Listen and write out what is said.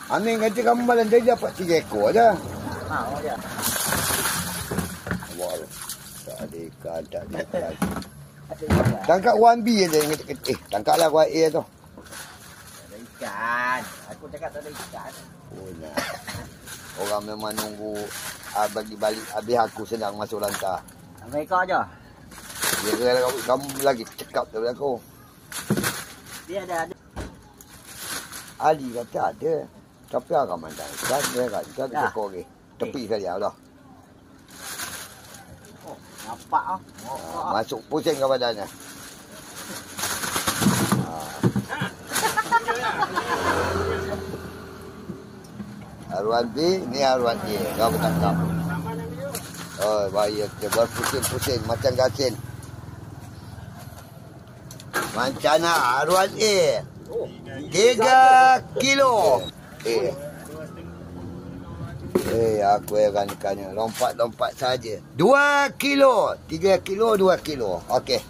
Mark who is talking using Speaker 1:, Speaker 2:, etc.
Speaker 1: Amin kata kamu malam tadi dapat 3 ekor je.
Speaker 2: Oh ya.
Speaker 1: Wah. Tak ada ikan, tak ada ikan. Tangkap 1B je yang kecil. Tangkaplah 1A tu.
Speaker 2: Tak ada ikan. Aku cakap tak ada ikan.
Speaker 1: Oh, nah. Orang memang nunggu bagi balik. Habis aku sedang masuk lantar.
Speaker 2: Mereka aja.
Speaker 1: Dia kira kamu lagi cekap daripada aku.
Speaker 2: Dia ada.
Speaker 1: Ali kata ada. Tapi agak mandang. Dia kata ada ekor lagi. Tepi saja dah.
Speaker 2: Oh, nampak ah.
Speaker 1: Masuk pusing ke badannya. Arwan B, ni Arwan A. Kau bertangkap. Oh, bahaya. Dia berpusing-pusing macam gasin. Mancana Arwan A. 3 kilo. Aku ikannya lompat-lompat saja. 2 kilo. 3 kilo, 2 kilo. Okey.